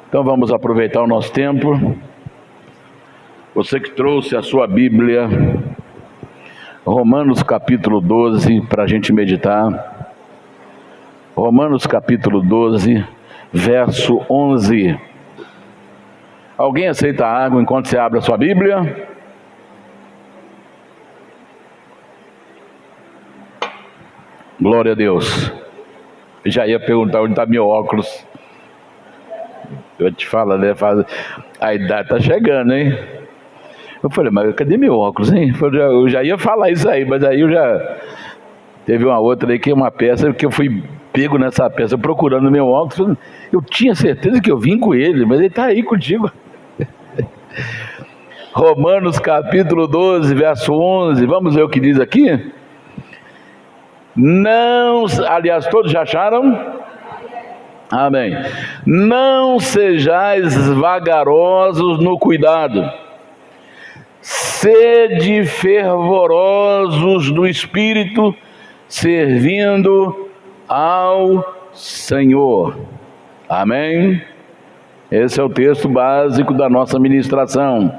Então vamos aproveitar o nosso tempo. Você que trouxe a sua Bíblia, Romanos capítulo 12, para a gente meditar. Romanos capítulo 12, verso 11. Alguém aceita a água enquanto você abre a sua Bíblia? Glória a Deus. Eu já ia perguntar onde está meu óculos. Eu te falo, né? A idade está chegando, hein? Eu falei, mas cadê meu óculos, hein? Eu já ia falar isso aí, mas aí eu já... Teve uma outra aí que é uma peça que eu fui pego nessa peça procurando meu óculos. Eu tinha certeza que eu vim com ele, mas ele está aí contigo. Romanos capítulo 12, verso 11. Vamos ver o que diz aqui? Não, aliás, todos já acharam? Amém. Não sejais vagarosos no cuidado, sede fervorosos no espírito, servindo ao Senhor. Amém? Esse é o texto básico da nossa ministração.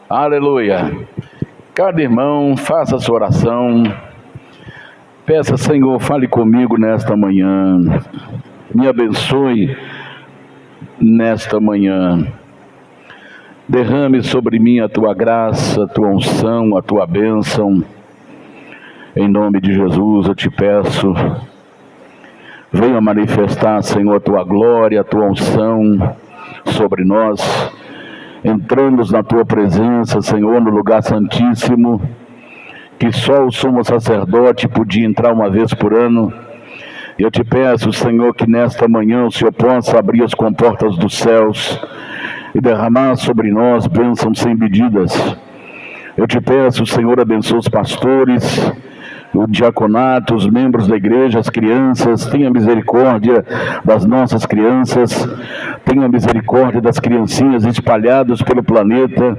Aleluia. Cada irmão faça a sua oração. Peça, Senhor, fale comigo nesta manhã. Me abençoe nesta manhã. Derrame sobre mim a tua graça, a tua unção, a tua bênção. Em nome de Jesus eu te peço. Venha manifestar, Senhor, a tua glória, a tua unção sobre nós. Entramos na tua presença, Senhor, no lugar santíssimo, que só o sumo sacerdote podia entrar uma vez por ano. Eu te peço, Senhor, que nesta manhã o Senhor possa abrir as comportas dos céus e derramar sobre nós bênçãos sem medidas. Eu te peço, Senhor, abençoe os pastores, o diaconato, os membros da igreja, as crianças. Tenha misericórdia das nossas crianças, tenha misericórdia das criancinhas espalhadas pelo planeta,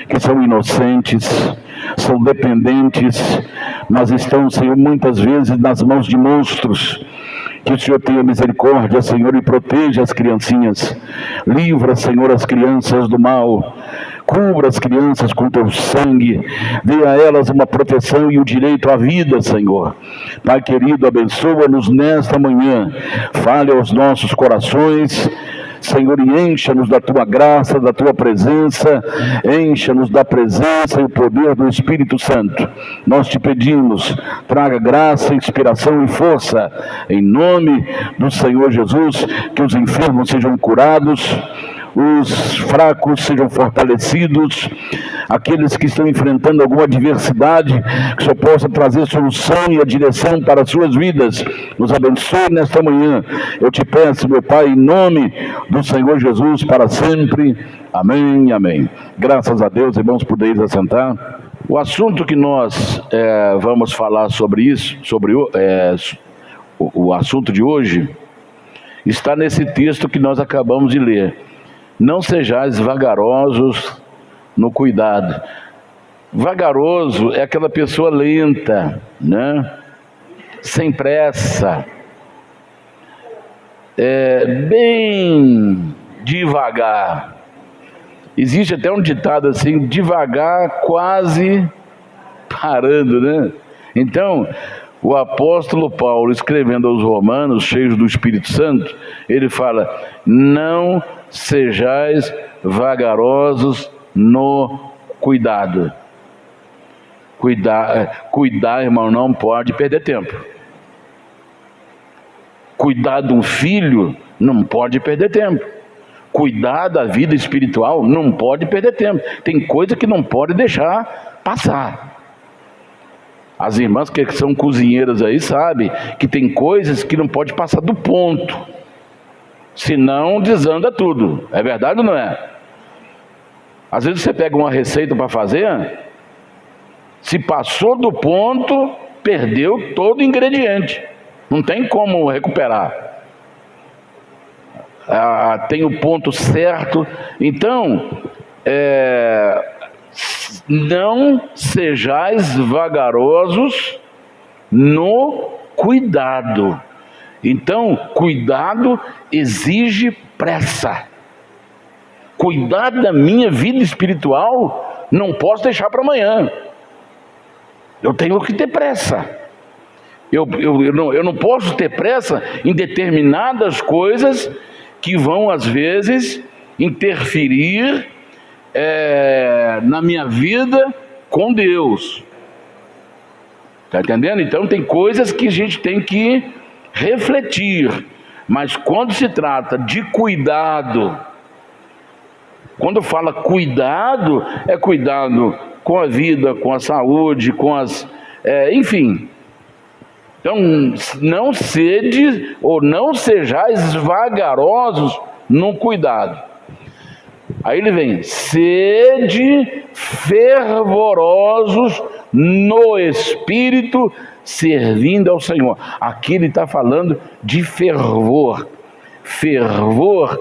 que são inocentes, são dependentes, mas estão, Senhor, muitas vezes nas mãos de monstros. Que o Senhor tenha misericórdia, Senhor, e proteja as criancinhas. Livra, Senhor, as crianças do mal. Cubra as crianças com teu sangue. Dê a elas uma proteção e o direito à vida, Senhor. Pai querido, abençoa-nos nesta manhã. Fale aos nossos corações, Senhor, e encha-nos da tua graça, da tua presença. Encha-nos da presença e o poder do Espírito Santo. Nós te pedimos, traga graça, inspiração e força, em nome do Senhor Jesus. Que os enfermos sejam curados, os fracos sejam fortalecidos, aqueles que estão enfrentando alguma adversidade, que o Senhor possa trazer solução e a direção para as suas vidas. Nos abençoe nesta manhã. Eu te peço, meu Pai, em nome do Senhor Jesus, para sempre. Amém, amém. Graças a Deus, irmãos, podeis assentar. O assunto que nós vamos falar sobre isso, o assunto de hoje, está nesse texto que nós acabamos de ler. Não sejais vagarosos no cuidado. Vagaroso é aquela pessoa lenta, né? Sem pressa, bem devagar. Existe até um ditado assim, devagar quase parando, né? Então, o apóstolo Paulo, escrevendo aos Romanos, cheios do Espírito Santo, ele fala: não sejais vagarosos no cuidado. Cuidar, irmão, não pode perder tempo. Cuidar de um filho não pode perder tempo. Cuidar da vida espiritual não pode perder tempo. Tem coisa que não pode deixar passar. As irmãs que são cozinheiras aí sabem que tem coisas que não pode passar do ponto, senão desanda tudo. É verdade ou não é? Às vezes você pega uma receita para fazer, se passou do ponto, perdeu todo o ingrediente. Não tem como recuperar. Tem o ponto certo. Então, não sejais vagarosos no cuidado. Então, cuidado exige pressa. Cuidar da minha vida espiritual, não posso deixar para amanhã. Eu tenho que ter pressa. Eu não posso ter pressa em determinadas coisas que vão, às vezes, interferir na minha vida com Deus. Está entendendo? Então, tem coisas que a gente tem que refletir. Mas quando se trata de cuidado, quando fala cuidado, é cuidado com a vida, com a saúde, com as... enfim. Então, não sede ou não sejais vagarosos no cuidado. Aí ele vem, sede fervorosos no Espírito, servindo ao Senhor. Aqui ele está falando de fervor. Fervor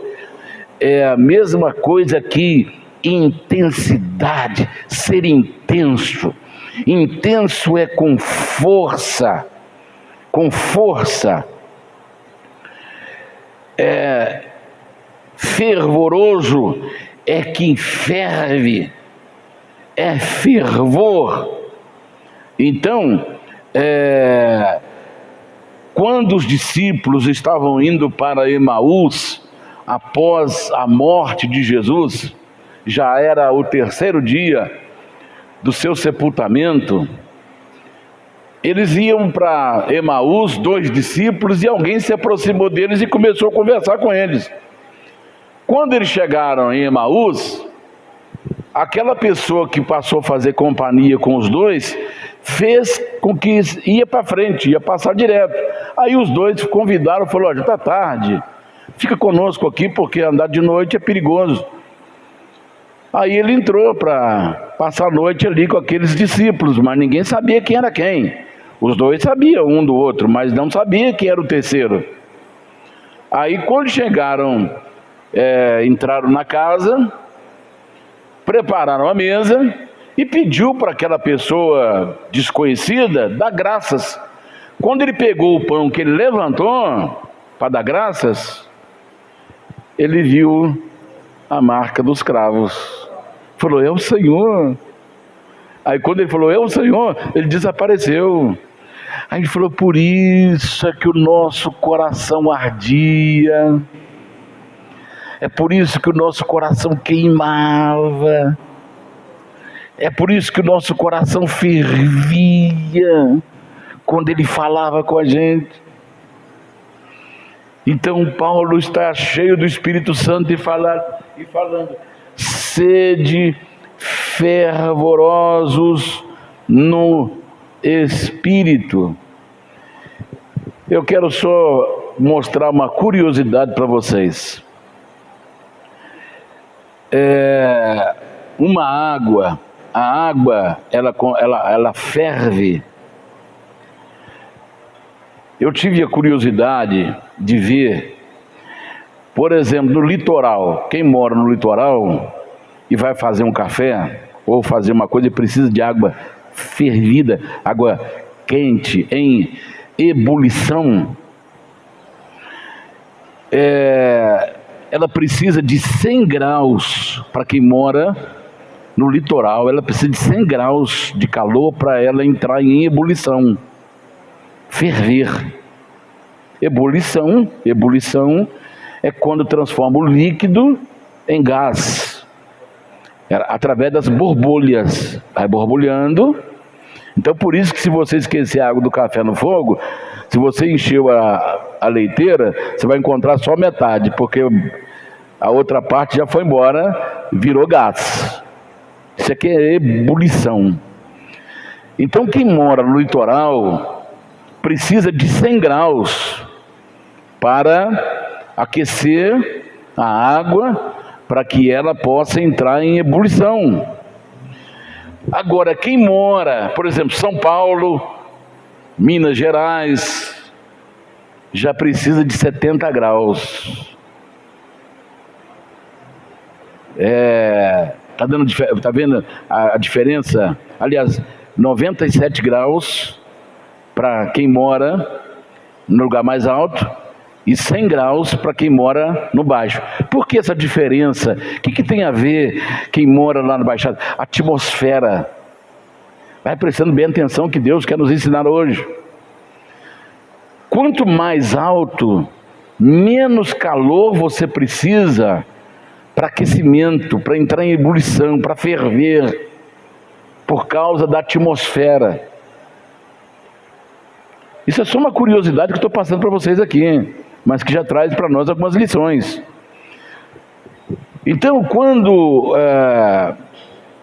é a mesma coisa que intensidade, ser intenso. Intenso é com força. Com força. Fervoroso é que ferve, é fervor. Então, quando os discípulos estavam indo para Emaús, após a morte de Jesus, já era o terceiro dia do seu sepultamento, eles iam para Emaús, 2 discípulos, e alguém se aproximou deles e começou a conversar com eles. Quando eles chegaram em Emaús, aquela pessoa que passou a fazer companhia com os dois, fez com que ia para frente, ia passar direto. Aí os dois convidaram, falaram, já está tarde, fica conosco aqui porque andar de noite é perigoso. Aí ele entrou para passar a noite ali com aqueles discípulos, mas ninguém sabia quem era quem. Os dois sabiam um do outro, mas não sabia quem era o terceiro. Aí quando chegaram, entraram na casa, prepararam a mesa e pediu para aquela pessoa desconhecida dar graças. Quando ele pegou o pão que ele levantou para dar graças, ele viu a marca dos cravos. Falou, é o Senhor. Aí quando ele falou, é o Senhor, ele desapareceu. Aí ele falou, por isso é que o nosso coração ardia. É por isso que o nosso coração queimava. É por isso que o nosso coração fervia quando ele falava com a gente. Então Paulo está cheio do Espírito Santo e falando, sede fervorosos no Espírito. Eu quero só mostrar uma curiosidade para vocês. A água, ela ferve. Eu tive a curiosidade de ver, por exemplo, no litoral. Quem mora no litoral e vai fazer um café ou fazer uma coisa e precisa de água fervida, água quente, em ebulição, ela precisa de 100 graus. Para quem mora no litoral, ela precisa de 100 graus de calor para ela entrar em ebulição, ferver. Ebulição é quando transforma o líquido em gás, através das borbulhas, vai borbulhando. Então por isso que se você esquecer a água do café no fogo, se você encheu a leiteira, você vai encontrar só metade, porque a outra parte já foi embora, virou gás. Isso aqui é ebulição. Então quem mora no litoral precisa de 100 graus para aquecer a água, para que ela possa entrar em ebulição. Agora, quem mora, por exemplo, São Paulo, Minas Gerais, já precisa de 70 graus. Tá vendo a diferença? Aliás, 97 graus para quem mora no lugar mais alto e 100 graus para quem mora no baixo. Por que essa diferença? O que tem a ver quem mora lá no Baixado? Atmosfera. Vai prestando bem atenção que Deus quer nos ensinar hoje. Quanto mais alto, menos calor você precisa para aquecimento, para entrar em ebulição, para ferver, por causa da atmosfera. Isso é só uma curiosidade que eu estou passando para vocês aqui, hein? Mas que já traz para nós algumas lições. Então, quando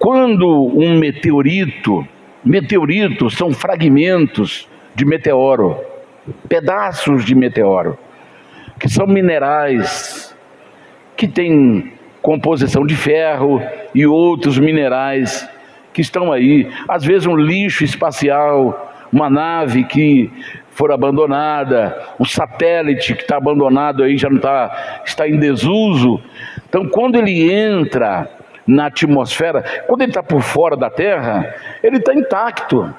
um meteoritos são fragmentos de meteoro, pedaços de meteoro, que são minerais, que têm composição de ferro e outros minerais que estão aí. Às vezes um lixo espacial, uma nave que for abandonada, um satélite que está abandonado aí, já não está em desuso. Então, quando ele entra na atmosfera, quando ele está por fora da Terra, ele está intacto.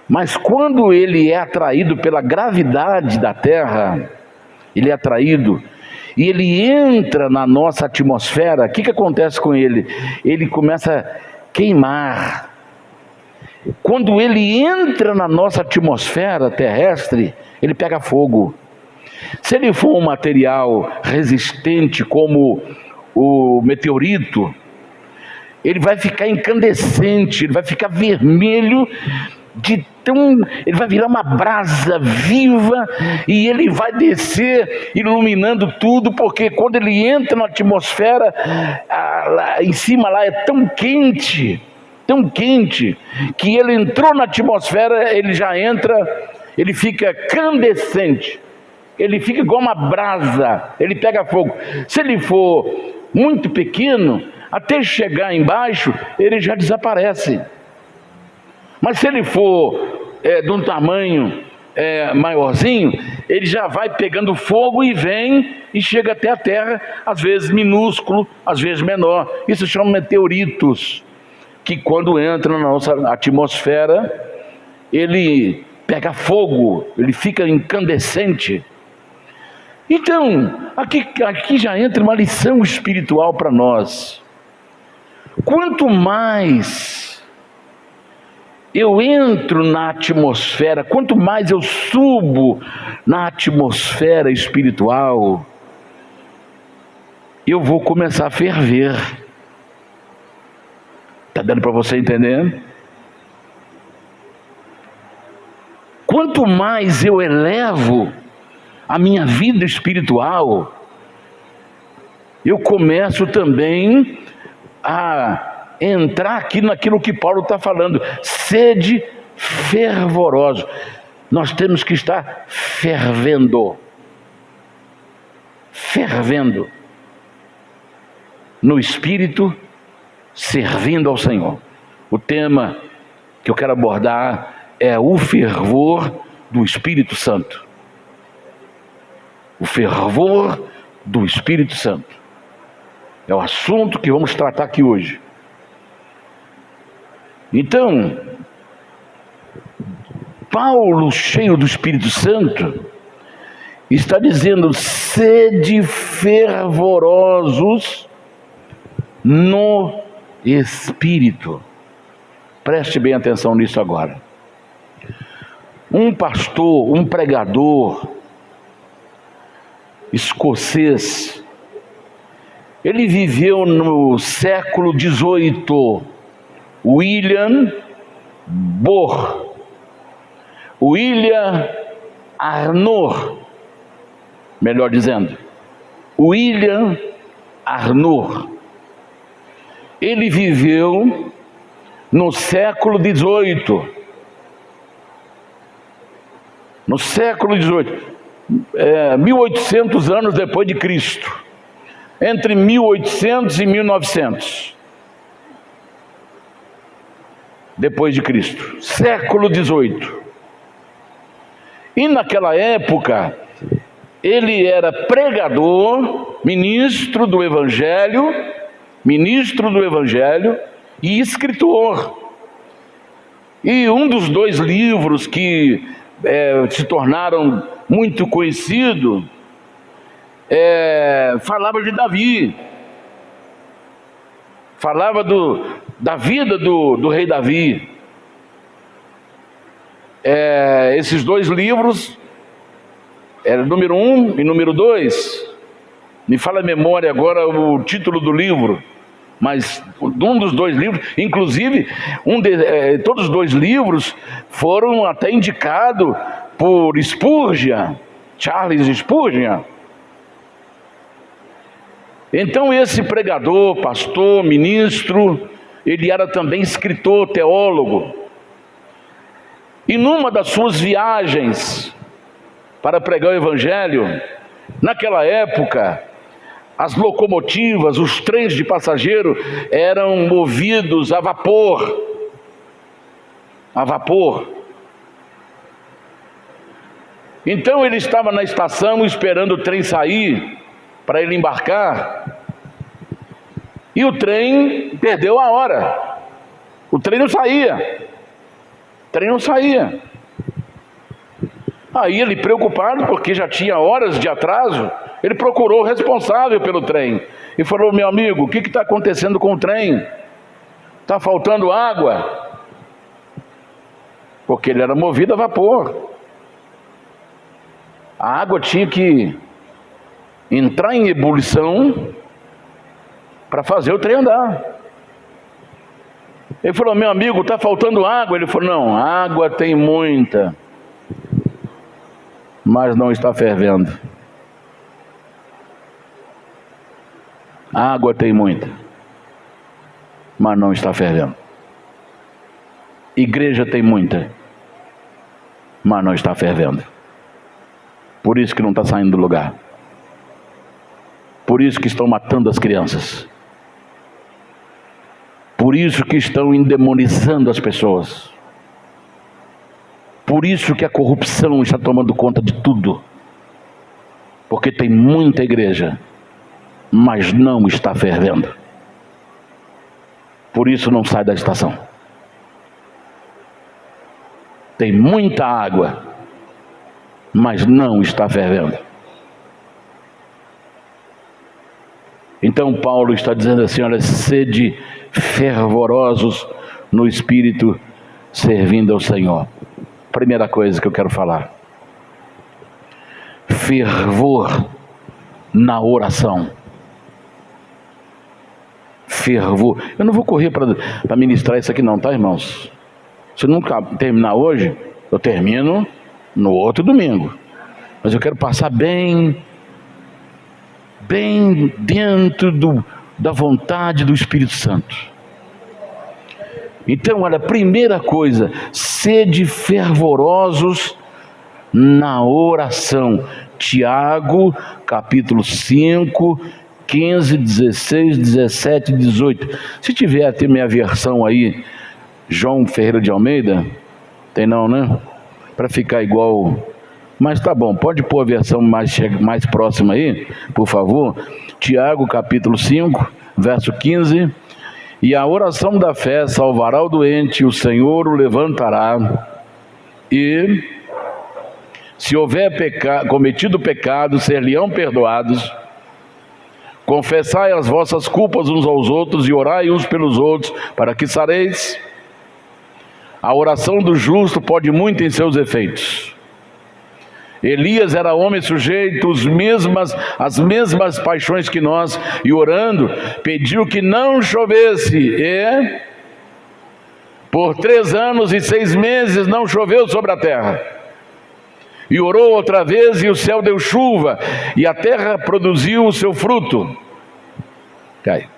Mas quando ele é atraído pela gravidade da Terra, ele é atraído e ele entra na nossa atmosfera, o que acontece com ele? Ele começa a queimar. Quando ele entra na nossa atmosfera terrestre, ele pega fogo. Se ele for um material resistente como o meteorito, ele vai ficar incandescente, ele vai ficar vermelho, ele vai virar uma brasa viva e ele vai descer iluminando tudo, porque quando ele entra na atmosfera, lá em cima lá é tão quente, que ele entrou na atmosfera, ele já entra, ele fica candescente, ele fica igual uma brasa, ele pega fogo. Se ele for muito pequeno, até chegar embaixo, ele já desaparece. Mas se ele for de um tamanho maiorzinho, ele já vai pegando fogo e vem e chega até a Terra, às vezes minúsculo, às vezes menor. Isso chama meteoritos, que quando entra na nossa atmosfera, ele pega fogo, ele fica incandescente. Então, aqui já entra uma lição espiritual para nós. Quanto mais eu entro na atmosfera, quanto mais eu subo na atmosfera espiritual, eu vou começar a ferver. Está dando para você entender? Quanto mais eu elevo a minha vida espiritual, eu começo também a entrar aqui naquilo que Paulo está falando. Sede fervoroso. Nós temos que estar fervendo no Espírito, servindo ao Senhor. O tema que eu quero abordar é o fervor do Espírito Santo. O fervor do Espírito Santo é o assunto que vamos tratar aqui hoje. Então, Paulo, cheio do Espírito Santo, está dizendo: sede fervorosos no Espírito. Preste bem atenção nisso agora. Um pastor, um pregador escocês, ele viveu no século XVIII, William Arnold, melhor dizendo, William Arnold. Ele viveu no século XVIII. No século XVIII, 1800 anos depois de Cristo, entre 1800 e 1900 depois de Cristo, século XVIII. E naquela época, ele era pregador, ministro do Evangelho e escritor. E um dos dois livros que se tornaram muito conhecidos, falava de Davi, falava da vida do rei Davi. Esses dois livros, número 1 e número 2, me fala a memória agora o título do livro, mas um dos dois livros, inclusive todos os dois livros foram até indicados por Spurgeon, Charles Spurgeon. Então esse pregador, pastor, ministro, ele era também escritor, teólogo. E numa das suas viagens para pregar o evangelho, naquela época, as locomotivas, os trens de passageiro eram movidos a vapor. A vapor. Então ele estava na estação esperando o trem sair para ele embarcar. E o trem perdeu a hora. O trem não saía. O trem não saía. Aí ele, preocupado, porque já tinha horas de atraso, ele procurou o responsável pelo trem e falou: meu amigo, o que está acontecendo com o trem? Está faltando água? Porque ele era movido a vapor. A água tinha que entrar em ebulição para fazer o trem andar. Ele falou: meu amigo, está faltando água? Ele falou: não, água tem muita, mas não está fervendo. Água tem muita, mas não está fervendo. Igreja tem muita, mas não está fervendo. Por isso que não está saindo do lugar. Por isso que estão matando as crianças. Por isso que estão endemonizando as pessoas. Por isso que a corrupção está tomando conta de tudo. Porque tem muita igreja, mas não está fervendo. Por isso não sai da estação. Tem muita água, mas não está fervendo. Então Paulo está dizendo assim: olha, sede fervorosos no Espírito, servindo ao Senhor. Primeira coisa que eu quero falar: fervor na oração. Fervor. Eu não vou correr para ministrar isso aqui não, tá, irmãos? Se nunca terminar hoje, eu termino no outro domingo. Mas eu quero passar bem dentro da vontade do Espírito Santo. Então, olha, primeira coisa: sede fervorosos na oração. Tiago, capítulo 5, 15, 16, 17 e 18. Se tiver até minha versão aí, João Ferreira de Almeida, tem não, né? Para ficar igual. Mas tá bom, pode pôr a versão mais próxima aí, por favor. Tiago, capítulo 5, verso 15. E a oração da fé salvará o doente, o Senhor o levantará. E se houver cometido pecado, ser-lhe-ão perdoados. Confessai as vossas culpas uns aos outros e orai uns pelos outros, para que sareis. A oração do justo pode muito em seus efeitos. Elias era homem sujeito às mesmas paixões que nós, e orando, pediu que não chovesse, e por 3 anos e 6 meses não choveu sobre a terra. E orou outra vez, e o céu deu chuva, e a terra produziu o seu fruto. Cai.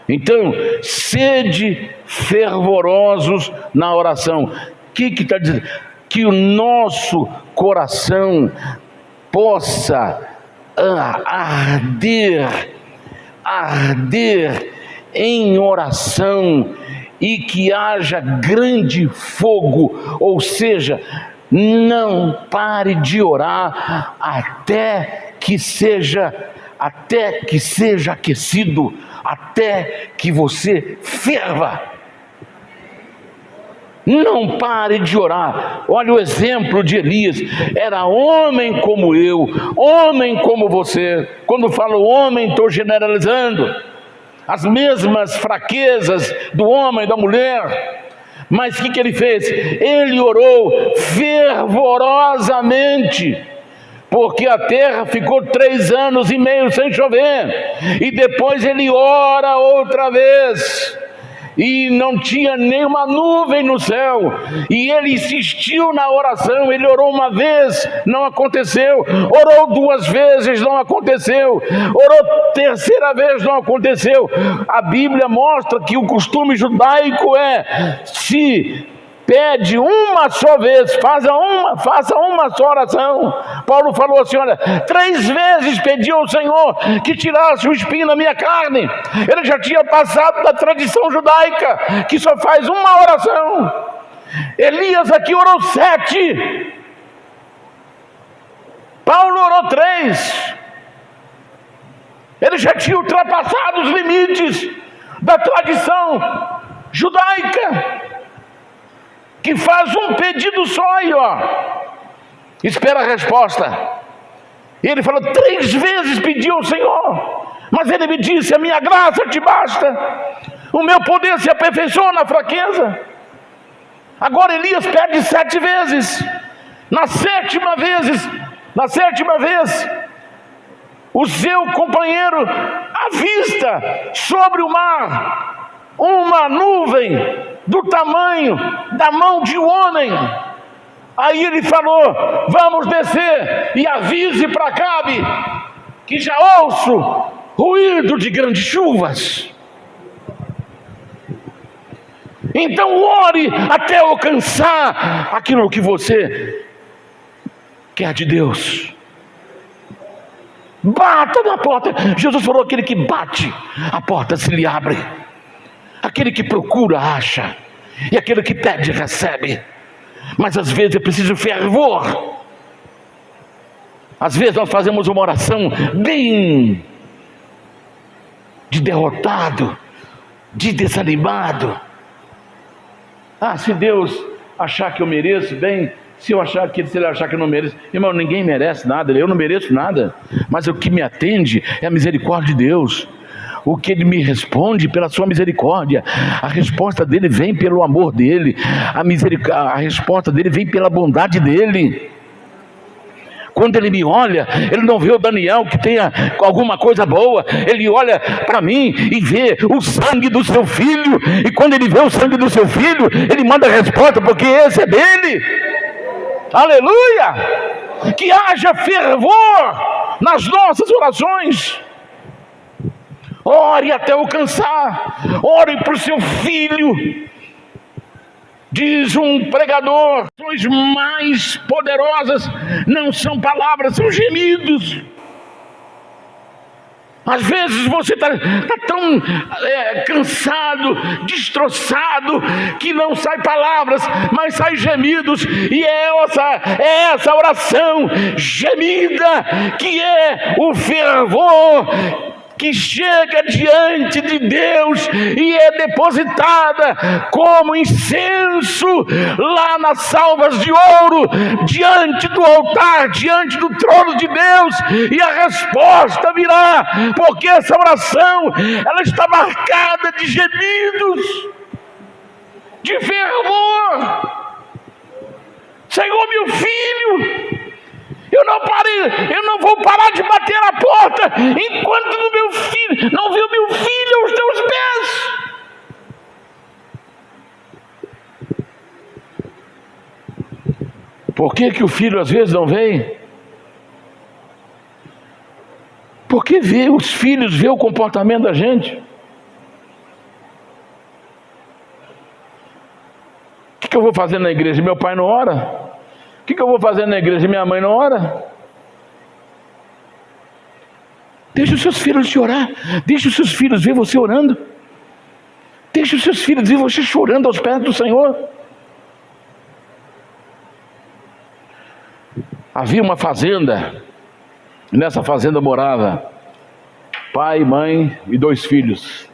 Então, sede fervorosos na oração. O que está dizendo? Que o nosso coração possa arder em oração, e que haja grande fogo, ou seja, não pare de orar até que seja aquecido, até que você ferva. Não pare de orar. Olha o exemplo de Elias. Era homem como eu, homem como você. Quando falo homem, estou generalizando. As mesmas fraquezas do homem e da mulher. Mas o que ele fez? Ele orou fervorosamente, porque a terra ficou 3 anos e meio sem chover. E depois ele ora outra vez, e não tinha nenhuma nuvem no céu, e ele insistiu na oração. Ele orou uma vez, não aconteceu. Orou 2 vezes, não aconteceu. Orou 3ª vez, não aconteceu. A Bíblia mostra que o costume judaico é: se pede uma só vez, faça uma só oração. Paulo falou assim: olha, 3 vezes pedi ao Senhor que tirasse o espinho da minha carne. Ele já tinha passado da tradição judaica, que só faz uma oração. Elias aqui orou 7. Paulo orou 3. Ele já tinha ultrapassado os limites da tradição judaica, que faz um pedido só e espera a resposta. E ele falou: 3 vezes pediu ao Senhor, mas ele me disse: a minha graça te basta, o meu poder se aperfeiçoa na fraqueza. Agora Elias pede 7 vezes. Na sétima vez, o seu companheiro avista sobre o mar uma nuvem do tamanho da mão de um homem. Aí ele falou: vamos descer e avise para Acabe que já ouço ruído de grandes chuvas. Então ore até alcançar aquilo que você quer de Deus. Bata na porta. Jesus falou: aquele que bate, a porta se lhe abre. Aquele que procura, acha. E aquele que pede, recebe. Mas às vezes é preciso fervor. Às vezes nós fazemos uma oração bem de derrotado, de desanimado. Se Deus achar que eu mereço, bem. Se ele achar que eu não mereço, irmão, ninguém merece nada. Eu não mereço nada. Mas o que me atende é a misericórdia de Deus. O que ele me responde pela sua misericórdia. A resposta dele vem pelo amor dele. A resposta dele vem pela bondade dele. Quando ele me olha, ele não vê o Daniel que tenha alguma coisa boa. Ele olha para mim e vê o sangue do seu filho. E quando ele vê o sangue do seu filho, ele manda a resposta, porque esse é dele. Aleluia! Que haja fervor nas nossas orações. Ore até alcançar. Ore para o seu filho. Diz um pregador: as mais poderosas não são palavras, são gemidos. Às vezes você está tão cansado, destroçado, que não sai palavras, mas sai gemidos. E é essa oração gemida que é o fervor que chega diante de Deus e é depositada como incenso lá nas salvas de ouro, diante do altar, diante do trono de Deus. E a resposta virá, porque essa oração, ela está marcada de gemidos, de fervor. Senhor, meu filho, eu não vou parar de bater a porta enquanto não ver o meu filho aos teus pés. Por que o filho às vezes não vem? Porque os filhos vê o comportamento da gente. O que eu vou fazer na igreja? Meu pai não ora? O que eu vou fazer na igreja? Minha mãe não ora? Deixa os seus filhos te orar. Deixa os seus filhos ver você orando. Deixa os seus filhos ver você chorando aos pés do Senhor. Havia uma fazenda. E nessa fazenda morava pai, mãe e 2 filhos.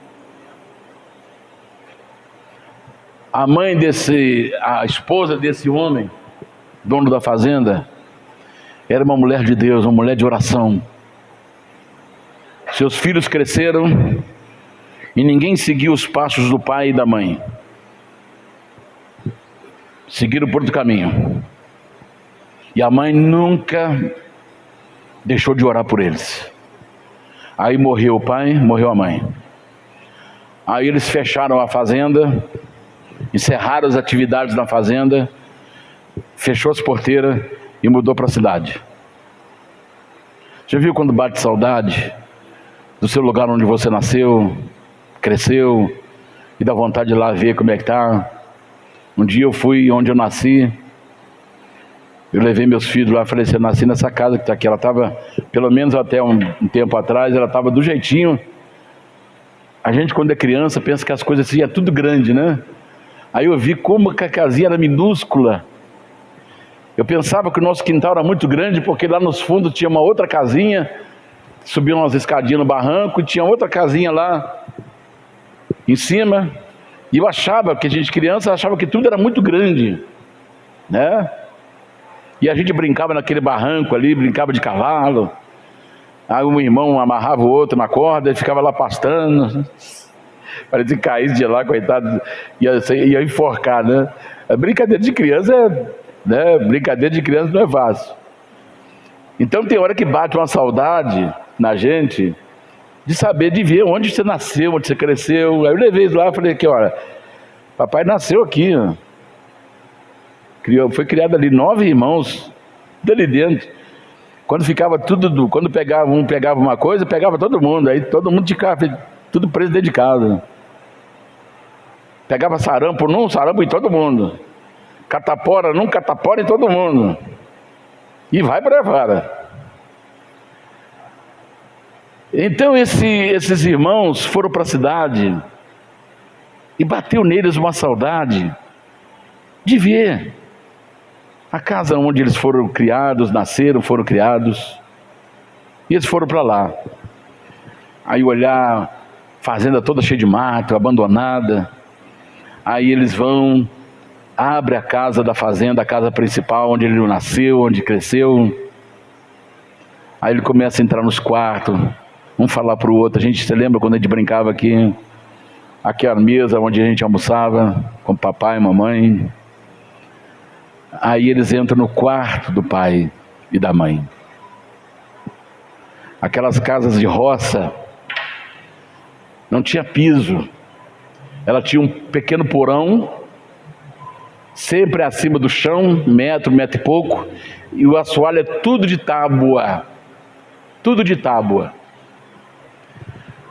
A esposa desse homem, dono da fazenda, era uma mulher de Deus, uma mulher de oração. Seus filhos cresceram e ninguém seguiu os passos do pai e da mãe. Seguiram por outro caminho. E a mãe nunca deixou de orar por eles. Aí morreu o pai, morreu a mãe. Aí eles fecharam a fazenda, encerraram as atividades na fazenda, fechou as porteiras e mudou para a cidade. Já viu quando bate saudade do seu lugar onde você nasceu, cresceu, e dá vontade de ir lá ver como é que está? Um dia eu fui onde eu nasci, eu levei meus filhos lá, falei, eu nasci nessa casa que está aqui. Ela estava, pelo menos até um tempo atrás, ela estava do jeitinho. A gente, quando é criança, pensa que as coisas assim é tudo grande, né? Aí eu vi como que a casinha era minúscula. Eu pensava que o nosso quintal era muito grande, porque lá nos fundos tinha uma outra casinha, subiam umas escadinhas no barranco, e tinha outra casinha lá em cima. E eu achava, que a gente criança achava que tudo era muito grande, né? E a gente brincava naquele barranco ali, brincava de cavalo. Aí um irmão amarrava o outro na corda e ficava lá pastando. Parecia que caísse de lá, coitado, ia enforcar, né? A brincadeira de criança né? Brincadeira de criança não é fácil. Então tem hora que bate uma saudade na gente de saber, de ver onde você nasceu, onde você cresceu. Aí eu levei lá e falei aqui, olha, papai nasceu aqui, ó. Foi criado ali 9 irmãos, tudo ali dentro. Quando ficava tudo, quando um pegava uma coisa, pegava todo mundo. Aí todo mundo ficava tudo preso dentro de casa. Pegava sarampo num, sarampo em todo mundo. Catapora num, catapora em todo mundo. E vai para fora. Então esses irmãos foram para a cidade e bateu neles uma saudade de ver a casa onde eles foram criados, nasceram, foram criados. E eles foram para lá. Aí olhar, fazenda toda cheia de mato, abandonada. Aí eles vão, abre a casa da fazenda, a casa principal, onde ele nasceu, onde cresceu. Aí ele começa a entrar nos quartos, um falar para o outro. Você lembra quando a gente brincava aqui? Aqui é a mesa onde a gente almoçava, com papai e mamãe. Aí eles entram no quarto do pai e da mãe. Aquelas casas de roça, não tinha piso. Ela tinha um pequeno porão, sempre acima do chão, metro e pouco, e o assoalho é tudo de tábua. Tudo de tábua.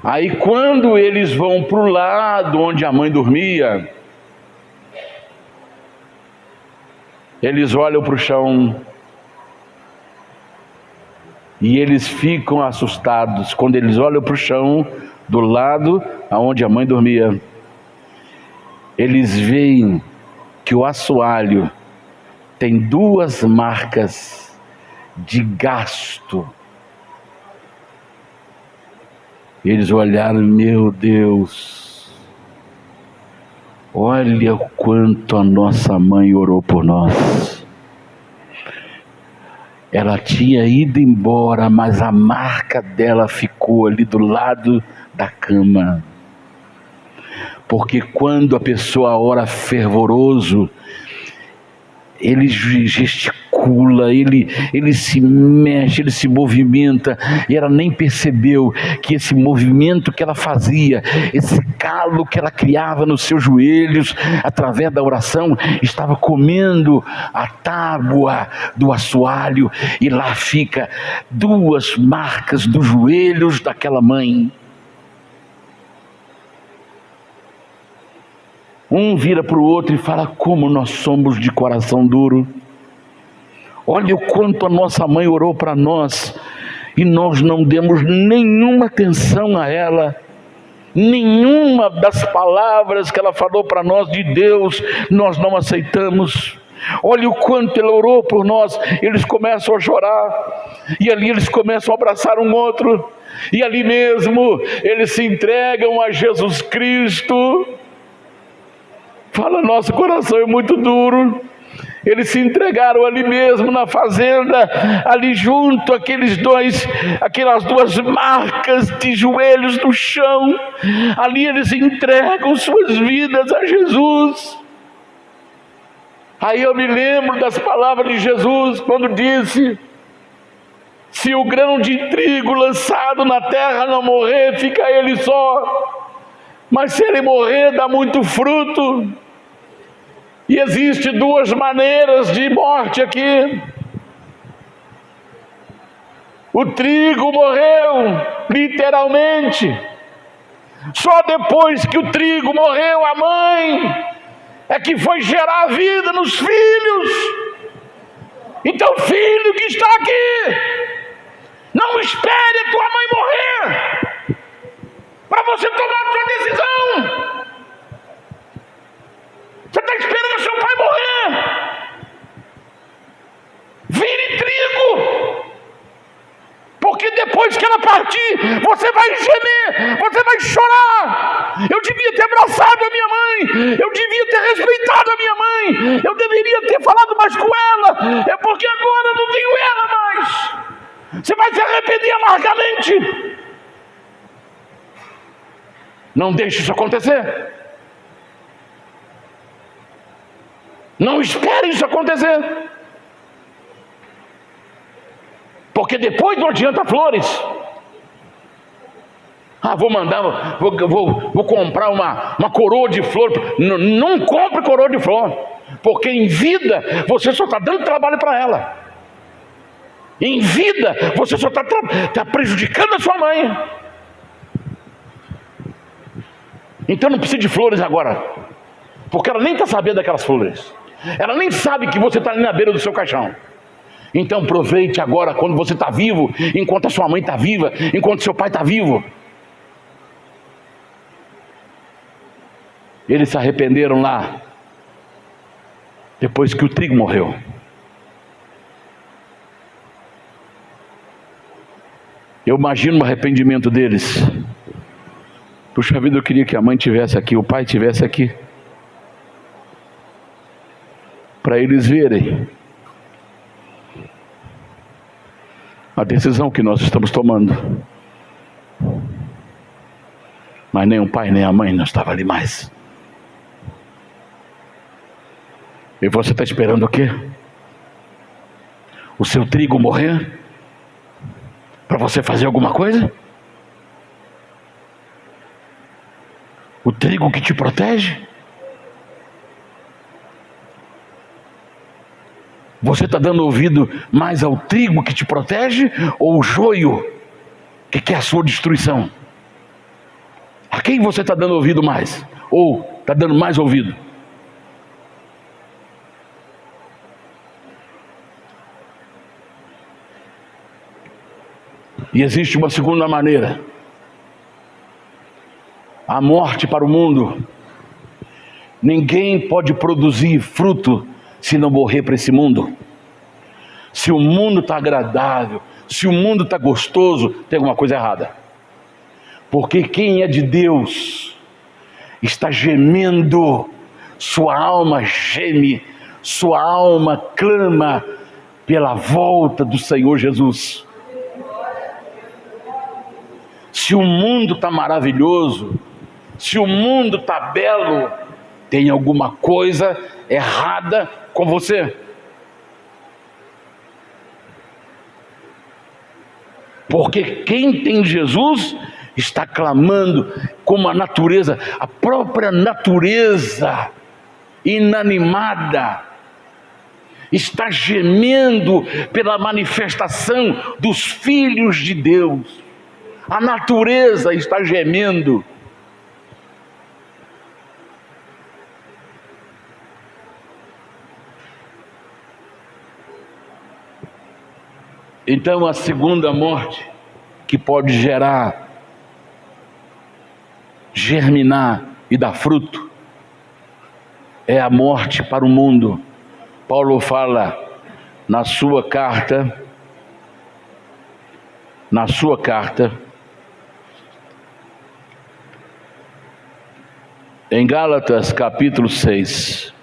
Aí quando eles vão para o lado onde a mãe dormia, eles olham para o chão e eles ficam assustados quando eles olham para o chão do lado aonde a mãe dormia. Eles veem que o assoalho tem 2 marcas de gasto. Eles olharam, meu Deus, olha o quanto a nossa mãe orou por nós. Ela tinha ido embora, mas a marca dela ficou ali do lado da cama. Porque quando a pessoa ora fervoroso, ele gesticula, ele se mexe, ele se movimenta, e ela nem percebeu que esse movimento que ela fazia, esse calo que ela criava nos seus joelhos, através da oração, estava comendo a tábua do assoalho, e lá fica 2 marcas dos joelhos daquela mãe. Um vira para o outro e fala, como nós somos de coração duro. Olha o quanto a nossa mãe orou para nós e nós não demos nenhuma atenção a ela. Nenhuma das palavras que ela falou para nós de Deus, nós não aceitamos. Olha o quanto ela orou por nós. Eles começam a chorar, e ali eles começam a abraçar um outro, e ali mesmo eles se entregam a Jesus Cristo. Fala, nosso coração é muito duro. Eles se entregaram ali mesmo na fazenda, ali junto, aquelas duas marcas de joelhos no chão. Ali eles entregam suas vidas a Jesus. Aí eu me lembro das palavras de Jesus quando disse: se o grão de trigo lançado na terra não morrer, fica ele só, mas se ele morrer, dá muito fruto. E existem duas maneiras de morte aqui. O trigo morreu, literalmente. Só depois que o trigo morreu, a mãe é que foi gerar vida nos filhos. Então, filho que está aqui, não espere a tua mãe morrer para você tomar a sua decisão. Você está esperando seu pai morrer. Vire trigo, porque depois que ela partir, você vai gemer, você vai chorar. Eu devia ter abraçado a minha mãe, eu devia ter respeitado a minha mãe, eu deveria ter falado mais com ela, é porque agora eu não tenho ela mais. Você vai se arrepender amargamente. Não deixe isso acontecer. Não espere isso acontecer, porque depois não adianta flores. Vou comprar uma coroa de flor. Não compre coroa de flor, porque em vida você só está dando trabalho para ela. Em vida você só está prejudicando a sua mãe. Então não precisa de flores agora, porque ela nem está sabendo daquelas flores. Ela nem sabe que você está ali na beira do seu caixão. Então aproveite agora, quando você está vivo, enquanto a sua mãe está viva, enquanto seu pai está vivo. Eles se arrependeram lá, depois que o trigo morreu. Eu imagino o arrependimento deles. Puxa vida, eu queria que a mãe estivesse aqui, o pai estivesse aqui, para eles verem a decisão que nós estamos tomando. Mas nem o pai nem a mãe não estavam ali mais. E você está esperando o quê? O seu trigo morrer para você fazer alguma coisa? O trigo que te protege? Você está dando ouvido mais ao trigo que te protege, ou o joio que quer a sua destruição? A quem você está dando ouvido mais? Ou está dando mais ouvido? E existe uma segunda maneira. A morte para o mundo. Ninguém pode produzir fruto se não morrer para esse mundo. Se o mundo está agradável, se o mundo está gostoso, tem alguma coisa errada. Porque quem é de Deus está gemendo, sua alma geme, sua alma clama pela volta do Senhor Jesus. Se o mundo está maravilhoso, se o mundo está belo, tem alguma coisa errada com você. Porque quem tem Jesus está clamando como a natureza, a própria natureza inanimada está gemendo pela manifestação dos filhos de Deus. A natureza está gemendo. Então a segunda morte que pode germinar e dar fruto é a morte para o mundo. Paulo fala na sua carta em Gálatas capítulo 6.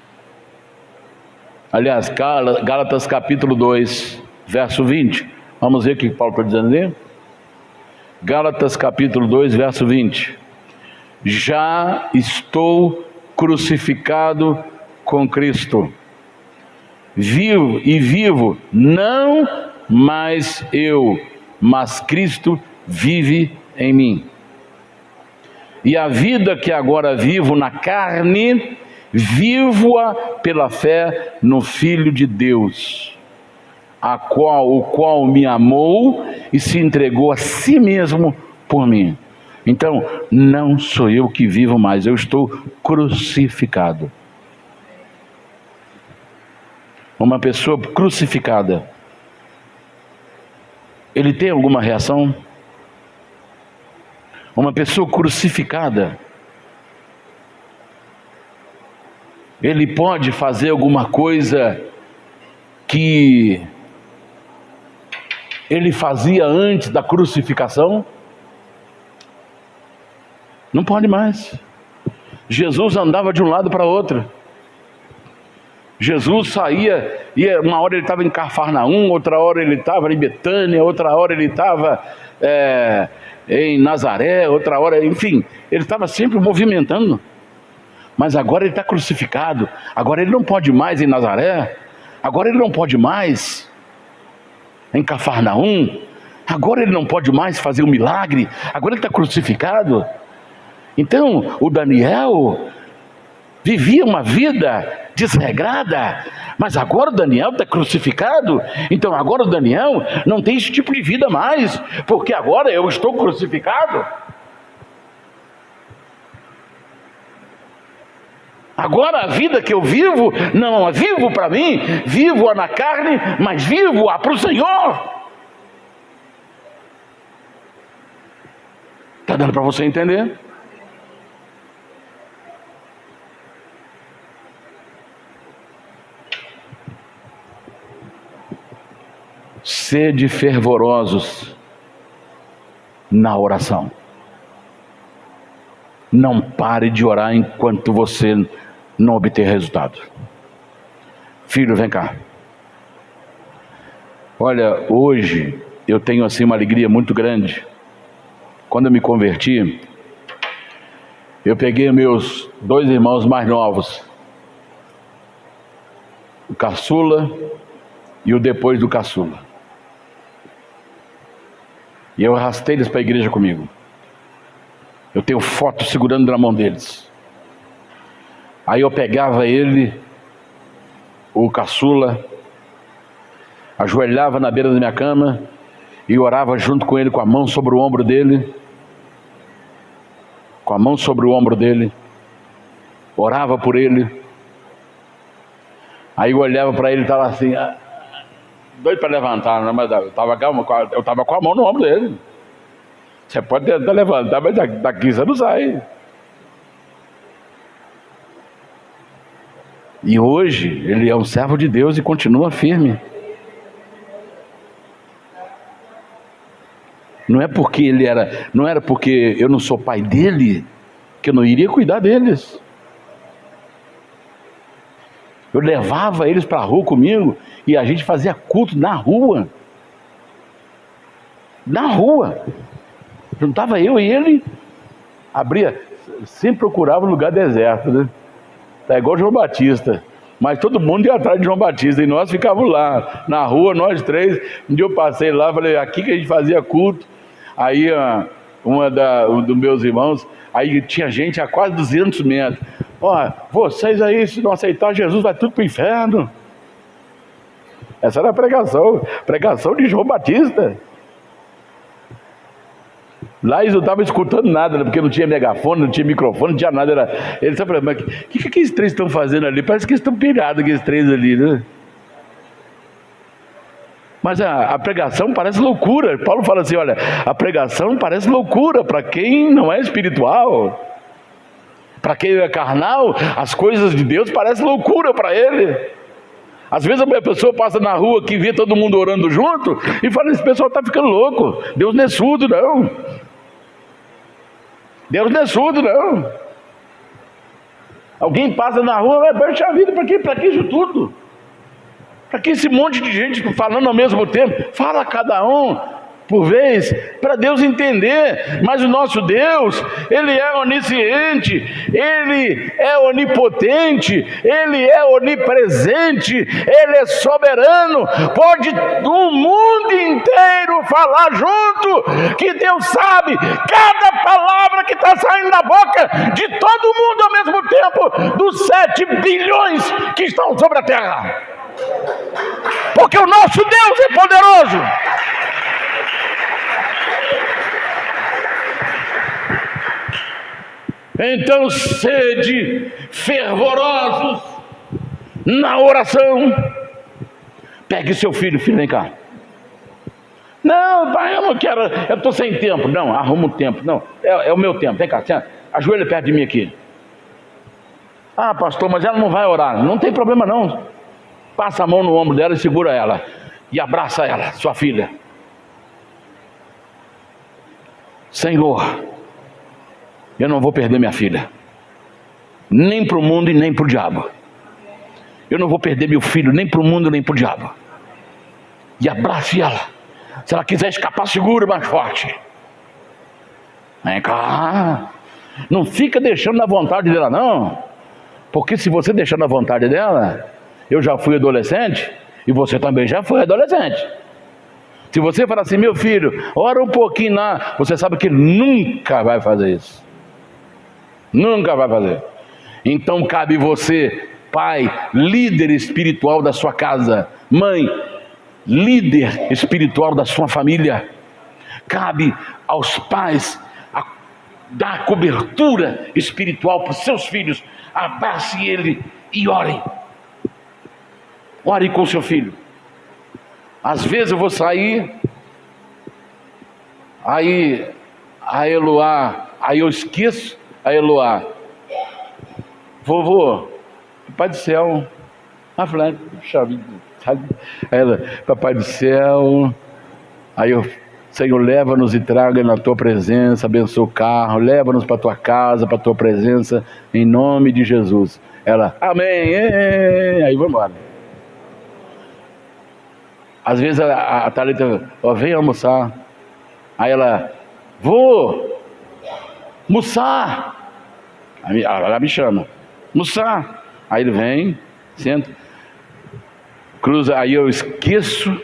Aliás, Gálatas capítulo 2, verso 20. Vamos ver o que Paulo está dizendo ali? Gálatas capítulo 2, verso 20. Já estou crucificado com Cristo. Vivo, não mais eu, mas Cristo vive em mim. E a vida que agora vivo na carne, vivo-a pela fé no Filho de Deus, o qual me amou e se entregou a si mesmo por mim. Então, não sou eu que vivo mais, eu estou crucificado. Uma pessoa crucificada, ele tem alguma reação? Uma pessoa crucificada, ele pode fazer alguma coisa que ele fazia antes da crucificação? Não pode mais. Jesus andava de um lado para outro. Jesus saía, e uma hora ele estava em Cafarnaum, outra hora ele estava em Betânia, outra hora ele estava em Nazaré, outra hora, enfim, ele estava sempre movimentando. Mas agora ele está crucificado, agora ele não pode mais em Nazaré, agora ele não pode mais em Cafarnaum, agora ele não pode mais fazer um milagre, agora ele está crucificado. Então o Daniel vivia uma vida desregrada, mas agora o Daniel está crucificado. Então agora o Daniel não tem esse tipo de vida mais, porque agora eu estou crucificado. Agora a vida que eu vivo, não a vivo para mim, vivo-a na carne, mas vivo-a para o Senhor. Está dando para você entender? Sede fervorosos na oração. Não pare de orar enquanto você não obter resultado. Filho, vem cá. Olha, hoje eu tenho assim uma alegria muito grande. Quando eu me converti, eu peguei meus 2 irmãos mais novos, o caçula e o depois do caçula, e eu arrastei eles para a igreja comigo. Eu tenho foto segurando na mão deles. Aí eu pegava ele, o caçula, ajoelhava na beira da minha cama e orava junto com ele, com a mão sobre o ombro dele, orava por ele. Aí eu olhava para ele e estava assim, doido para levantar, né? Mas eu estava com a mão no ombro dele. Você pode tentar levantar, mas daqui você não sai. E hoje ele é um servo de Deus e continua firme. Não era porque eu não sou pai dele que eu não iria cuidar deles. Eu levava eles para a rua comigo e a gente fazia culto na rua. Na rua. Juntava eu e ele, sempre procurava um lugar deserto, né? Tá igual João Batista, mas todo mundo ia atrás de João Batista, e nós ficávamos lá, na rua, nós 3. Um dia eu passei lá, falei, aqui que a gente fazia culto. Aí um dos meus irmãos, aí tinha gente a quase 200 metros. Ó, vocês aí, se não aceitar Jesus, vai tudo para o inferno. Essa era a pregação de João Batista. Lá eles não estavam escutando nada, porque não tinha megafone, não tinha microfone, não tinha nada. Eles estavam falando, mas o que aqueles 3 estão fazendo ali? Parece que eles estão pirados, aqueles 3 ali, né? Mas a pregação parece loucura. Paulo fala assim, olha, a pregação parece loucura para quem não é espiritual. Para quem é carnal, as coisas de Deus parecem loucura para ele. Às vezes a pessoa passa na rua que vê todo mundo orando junto e fala, esse pessoal está ficando louco. Deus não é surdo, não. Deus não é surdo, não. Alguém passa na rua, puxa vida, para que isso tudo? Para que esse monte de gente falando ao mesmo tempo? Fala cada um por vez, para Deus entender. Mas o nosso Deus, Ele é onisciente, Ele é onipotente, Ele é onipresente, Ele é soberano, pode o mundo inteiro falar junto, que Deus sabe cada palavra que está saindo da boca de todo mundo ao mesmo tempo, dos 7 bilhões que estão sobre a terra, porque o nosso Deus é poderoso. Então, sede fervorosos na oração. Pegue seu filho, vem cá. Não, pai, eu não quero, eu estou sem tempo. Não, arruma um tempo. Não, é o meu tempo. Vem cá, ajoelha perto de mim aqui. Ah, pastor, mas ela não vai orar. Não tem problema não. Passa a mão no ombro dela e segura ela. E abraça ela, sua filha. Senhor, eu não vou perder minha filha, nem para o mundo e nem para o diabo. Eu não vou perder meu filho, nem para o mundo nem para o diabo. E abrace ela. Se ela quiser escapar, segura mais forte. Vem cá. Não fica deixando na vontade dela não. Porque se você deixar na vontade dela, eu já fui adolescente e você também já foi adolescente. Se você falar assim, meu filho, ora um pouquinho lá, você sabe que nunca vai fazer isso. Nunca vai fazer. Então cabe você, pai, líder espiritual da sua casa, mãe, líder espiritual da sua família, cabe aos pais dar cobertura espiritual para os seus filhos. Abrace ele e ore. Ore com seu filho. Às vezes eu vou sair, aí a Eloá, aí eu esqueço. A Eloá, vovô, papai do céu, ela, papai do céu, aí eu, Senhor, leva-nos e traga na tua presença, abençoa o carro, leva-nos para a tua casa, para a tua presença, em nome de Jesus. Ela, amém, aí vou embora. Às vezes a Thalita, vem almoçar, aí ela, vou almoçar. Ela me chama, almoçar. Aí ele vem, senta, cruza, aí eu esqueço.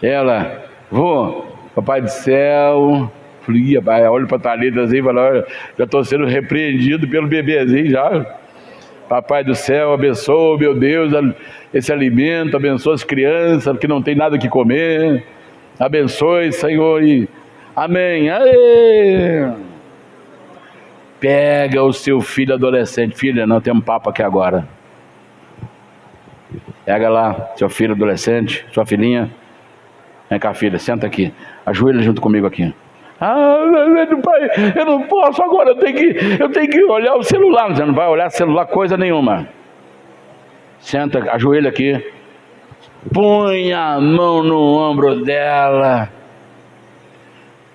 Ela, papai do céu, fria, olha para a Thalita assim, fala, olha, já estou sendo repreendido pelo bebezinho já. Papai do céu, abençoa, meu Deus, esse alimento, abençoa as crianças que não tem nada que comer. Abençoe, Senhor, e amém. Aê! Pega o seu filho adolescente. Filha, nós temos papo aqui agora. Pega lá, seu filho adolescente, sua filhinha. Vem cá, filha, senta aqui. Ajoelha junto comigo aqui. Pai, eu não posso agora, eu tenho que olhar o celular. Você não vai olhar celular coisa nenhuma. Senta, ajoelha aqui. Põe a mão no ombro dela.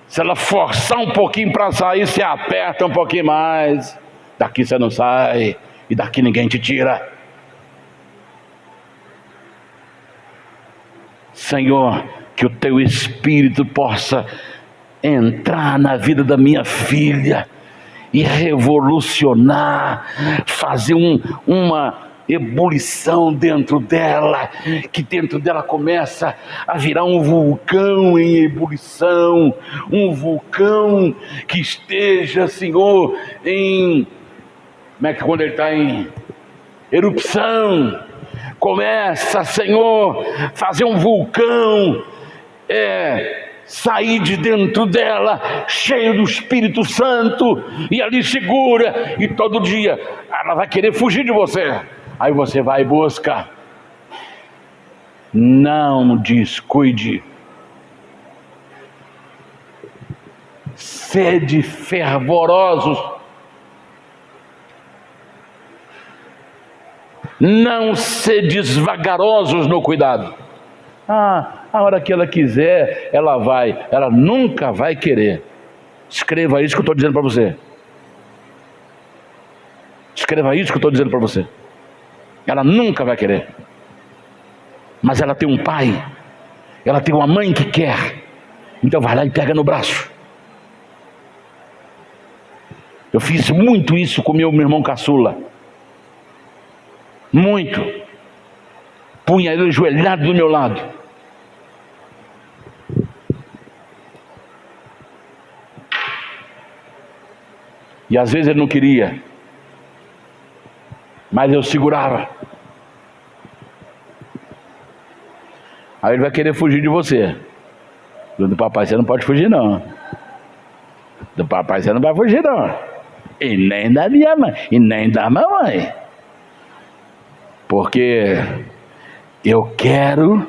Se ela forçar um pouquinho para sair, você aperta um pouquinho mais. Daqui você não sai, e daqui ninguém te tira. Senhor, que o teu Espírito possa entrar na vida da minha filha e revolucionar, fazer uma ebulição dentro dela, que dentro dela começa a virar um vulcão em ebulição, um vulcão que esteja, Senhor, como é que quando ele está em erupção, começa, Senhor, fazer um vulcão, sair de dentro dela, cheio do Espírito Santo, e ali segura, e todo dia ela vai querer fugir de você. Aí você vai e busca. Não descuide. Sede fervorosos. Não sedes vagarosos no cuidado. A hora que ela quiser, ela vai. Ela nunca vai querer. Escreva isso que eu estou dizendo para você. Escreva isso que eu estou dizendo para você. Ela nunca vai querer. Mas ela tem um pai, ela tem uma mãe que quer. Então vai lá e pega no braço. Eu fiz muito isso com meu irmão caçula. Muito. Punha ele ajoelhado do meu lado. E às vezes ele não queria, mas eu segurava. Aí ele vai querer fugir de você. Do papai você não pode fugir não. Do papai você não vai fugir não. E nem da minha mãe, e nem da mamãe. Porque eu quero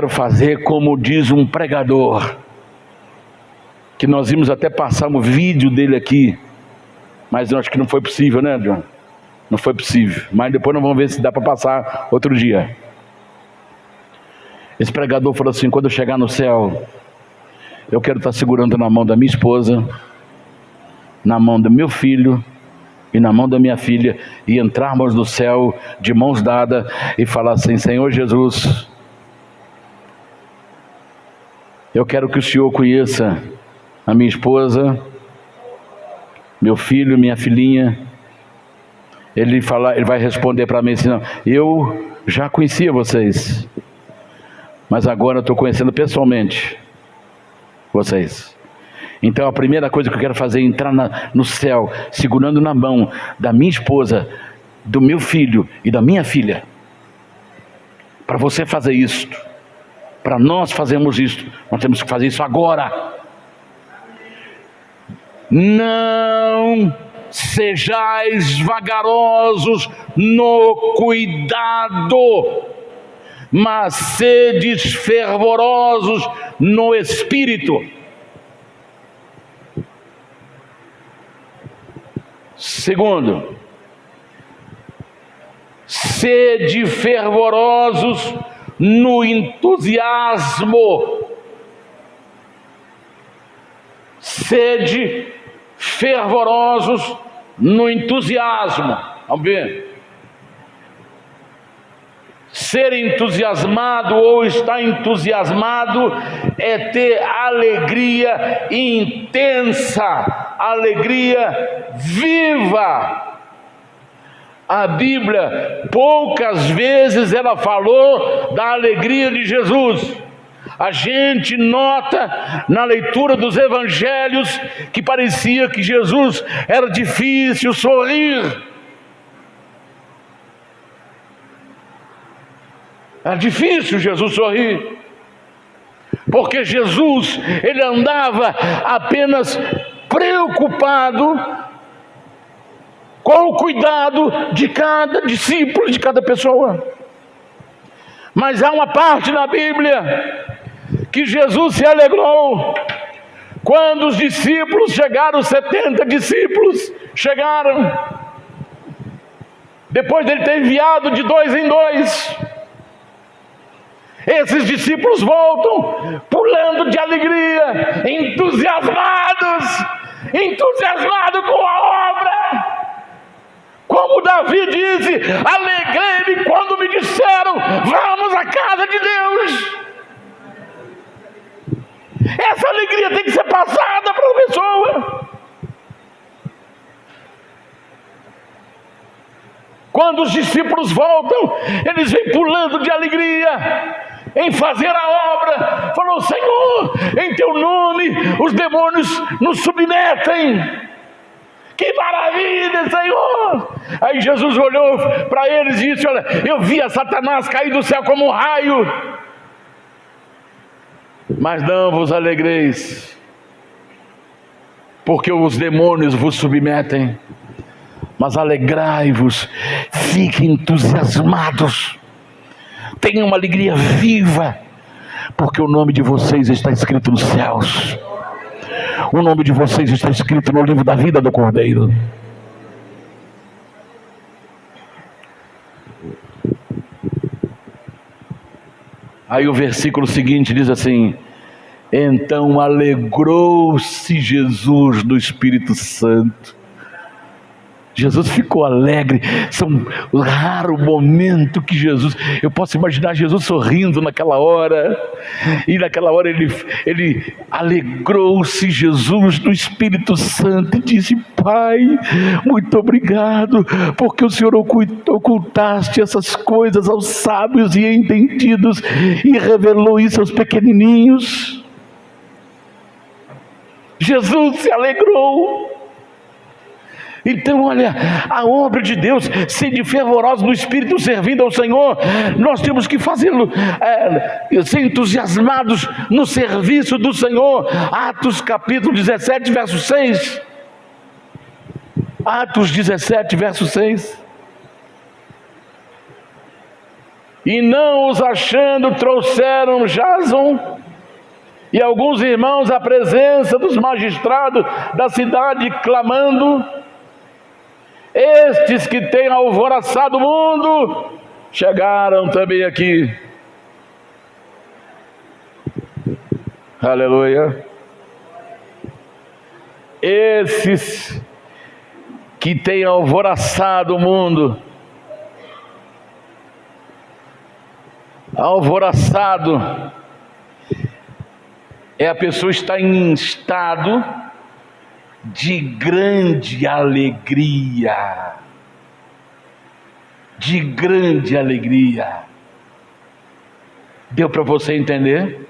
fazer como diz um pregador, que nós vimos até passar um vídeo dele aqui, mas eu acho que não foi possível, né, John? Não foi possível, mas depois nós vamos ver se dá para passar outro dia. Esse pregador falou assim: quando eu chegar no céu, eu quero estar segurando na mão da minha esposa, na mão do meu filho e na mão da minha filha, e entrarmos no céu de mãos dadas e falar assim: Senhor Jesus, eu quero que o Senhor conheça a minha esposa, meu filho, minha filhinha. Ele vai responder para mim assim: não, eu já conhecia vocês, mas agora eu estou conhecendo pessoalmente vocês. Então a primeira coisa que eu quero fazer é entrar no céu, segurando na mão da minha esposa, do meu filho e da minha filha. Para você fazer isso, para nós fazermos isso, nós temos que fazer isso agora. Não sejais vagarosos no cuidado, mas sedes fervorosos no espírito. Segundo, sede fervorosos no entusiasmo. Sede fervorosos no entusiasmo. Vamos ver. Ser entusiasmado ou estar entusiasmado é ter alegria intensa, alegria viva. A Bíblia, poucas vezes ela falou da alegria de Jesus. A gente nota na leitura dos evangelhos que parecia que Jesus era difícil sorrir. Era difícil Jesus sorrir, porque Jesus, ele andava apenas preocupado com o cuidado de cada discípulo, de cada pessoa. Mas há uma parte na Bíblia que Jesus se alegrou quando os discípulos chegaram, 70 discípulos chegaram, depois dele ter enviado de 2 em 2. Esses discípulos voltam pulando de alegria, entusiasmados com a obra. Como Davi disse: alegrei-me quando me disseram, vamos à casa de Deus. Essa alegria tem que ser passada para a pessoa. Quando os discípulos voltam, eles vêm pulando de alegria em fazer a obra. Falou: Senhor, em teu nome os demônios nos submetem. Que maravilha, Senhor! Aí Jesus olhou para eles e disse: olha, eu vi a Satanás cair do céu como um raio, mas não vos alegreis, porque os demônios vos submetem, mas alegrai-vos, fiquem entusiasmados, tenham uma alegria viva, porque o nome de vocês está escrito nos céus, o nome de vocês está escrito no livro da vida do Cordeiro. Aí o versículo seguinte diz assim: então alegrou-se Jesus do Espírito Santo. Jesus ficou alegre. São um raro momento que eu posso imaginar Jesus sorrindo naquela hora, e naquela hora ele alegrou-se, Jesus, no Espírito Santo, e disse: Pai, muito obrigado, porque o Senhor ocultaste essas coisas aos sábios e entendidos, e revelou isso aos pequenininhos. Jesus se alegrou. Então, olha, a obra de Deus, sede fervorosos no Espírito, servindo ao Senhor, nós temos que fazê-lo, ser entusiasmados no serviço do Senhor. Atos capítulo 17, verso 6. Atos 17, verso 6. E não os achando, trouxeram Jason e alguns irmãos à presença dos magistrados da cidade, clamando: estes que têm alvoroçado o mundo chegaram também aqui. Aleluia. Esses que têm alvoroçado o mundo. Alvoroçado é a pessoa estar em estado de grande alegria. De grande alegria. Deu para você entender?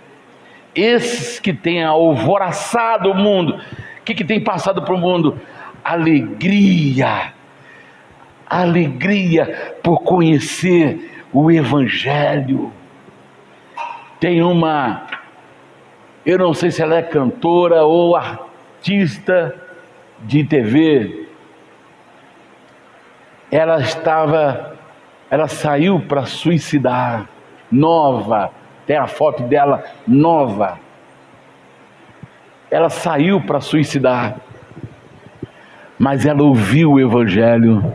Esses que têm alvoroçado o mundo. O que tem passado para o mundo? Alegria. Alegria por conhecer o Evangelho. Tem uma, eu não sei se ela é cantora ou artista de TV, ela saiu para suicidar, nova, tem a foto dela nova, ela saiu para suicidar, mas ela ouviu o Evangelho.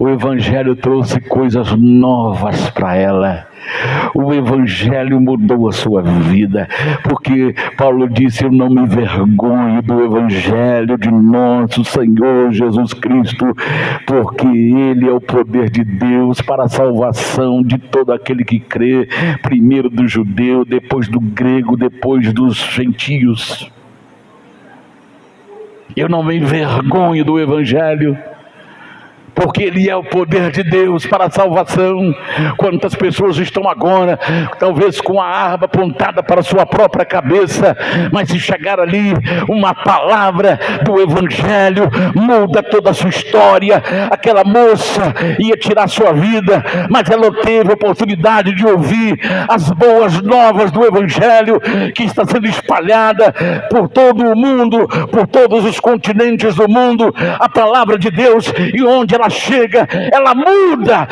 O Evangelho trouxe coisas novas para ela. O Evangelho mudou a sua vida, porque Paulo disse: eu não me envergonho do Evangelho de nosso Senhor Jesus Cristo, porque Ele é o poder de Deus para a salvação de todo aquele que crê, primeiro do judeu, depois do grego, depois dos gentios. Eu não me envergonho do Evangelho, porque Ele é o poder de Deus para a salvação. Quantas pessoas estão agora, talvez com a arma apontada para a sua própria cabeça, mas se chegar ali uma palavra do Evangelho, muda toda a sua história. Aquela moça ia tirar sua vida, mas ela teve a oportunidade de ouvir as boas novas do Evangelho, que está sendo espalhada por todo o mundo, por todos os continentes do mundo. A palavra de Deus, e onde ela chega, ela muda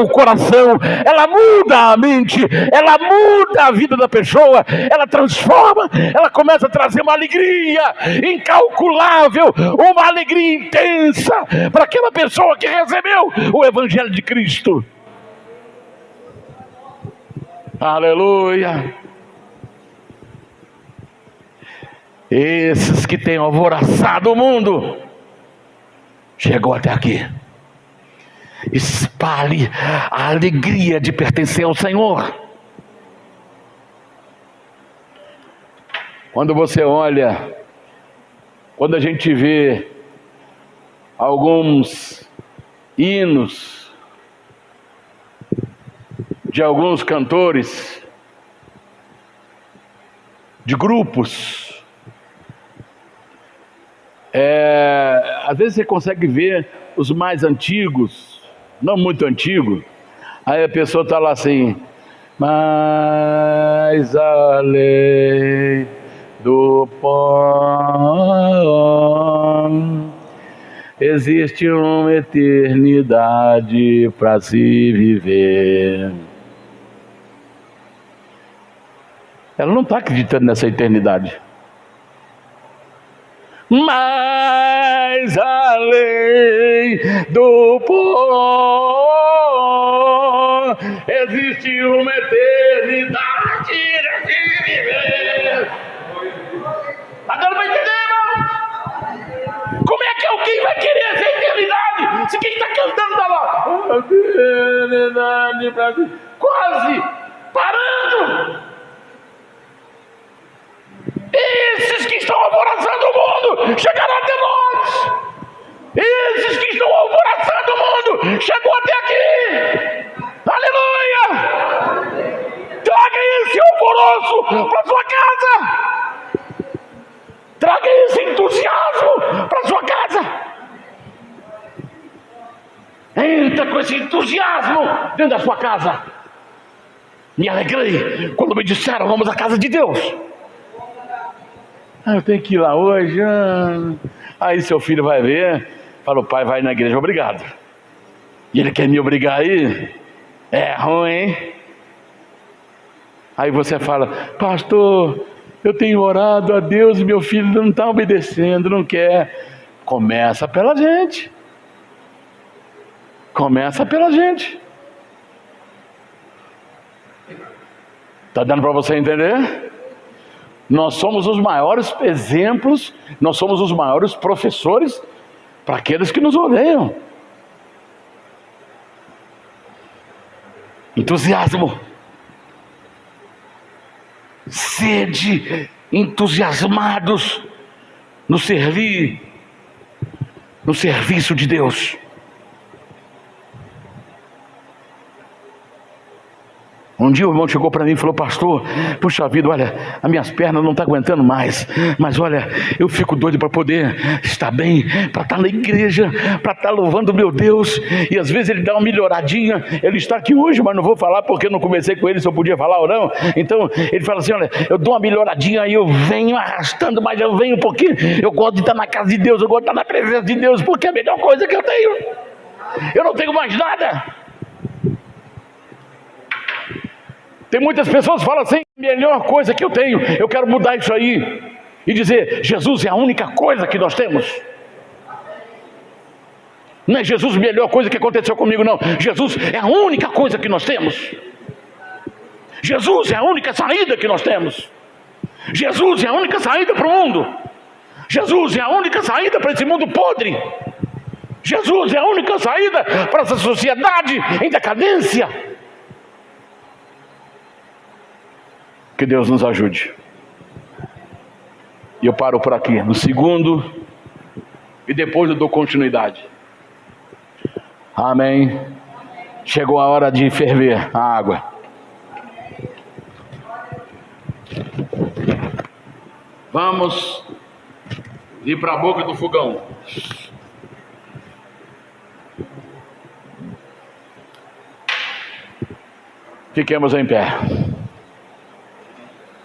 o coração, ela muda a mente, ela muda a vida da pessoa, ela transforma, ela começa a trazer uma alegria incalculável, uma alegria intensa para aquela pessoa que recebeu o Evangelho de Cristo. Aleluia. Esses que têm alvoroçado o mundo, chegou até aqui. Espalhe a alegria de pertencer ao Senhor. Quando você olha, quando a gente vê alguns hinos de alguns cantores, de grupos, às vezes você consegue ver os mais antigos, não muito antigos, aí a pessoa está lá assim: mas além do pó existe uma eternidade para se viver. Ela não está acreditando nessa eternidade. Mas além do pó existe uma eternidade de viver. Agora vai entender, irmão? Como é que alguém vai querer quase parando. Esses que estão alvoroçando o mundo chegaram até nós. Esses que estão alvoroçando o mundo chegou até aqui. Aleluia! Traga esse alvoroço para sua casa. Traga esse entusiasmo para sua casa. Entra com esse entusiasmo dentro da sua casa. Me alegrei quando me disseram: vamos à casa de Deus. Eu tenho que ir lá hoje. Aí seu filho vai ver, fala: o pai vai na igreja, obrigado. E ele quer me obrigar a ir? É ruim, hein? Aí você fala: pastor, eu tenho orado a Deus e meu filho não está obedecendo, não quer. Começa pela gente. Começa pela gente. Está dando para você entender? Nós somos os maiores exemplos, nós somos os maiores professores para aqueles que nos odeiam. Entusiasmo. Sede entusiasmados no serviço de Deus. Um dia o irmão chegou para mim e falou: pastor, puxa vida, olha, as minhas pernas não estão aguentando mais, mas olha, eu fico doido para poder estar bem, para estar na igreja, para estar louvando meu Deus. E às vezes ele dá uma melhoradinha. Ele está aqui hoje, mas não vou falar porque eu não conversei com ele se eu podia falar ou não. Então ele fala assim: olha, eu dou uma melhoradinha e eu venho arrastando, mas eu venho porque eu gosto de estar na casa de Deus, eu gosto de estar na presença de Deus, porque é a melhor coisa que eu tenho. Eu não tenho mais nada. Tem muitas pessoas que falam assim: melhor coisa que eu tenho, eu quero mudar isso aí e dizer: Jesus é a única coisa que nós temos. Não é Jesus a melhor coisa que aconteceu comigo, não. Jesus é a única coisa que nós temos. Jesus é a única saída que nós temos. Jesus é a única saída para o mundo. Jesus é a única saída para esse mundo podre. Jesus é a única saída para essa sociedade em decadência. Que Deus nos ajude. E eu paro por aqui, no segundo, e depois eu dou continuidade. Amém. Chegou a hora de ferver a água. Vamos ir para a boca do fogão. Fiquemos em pé.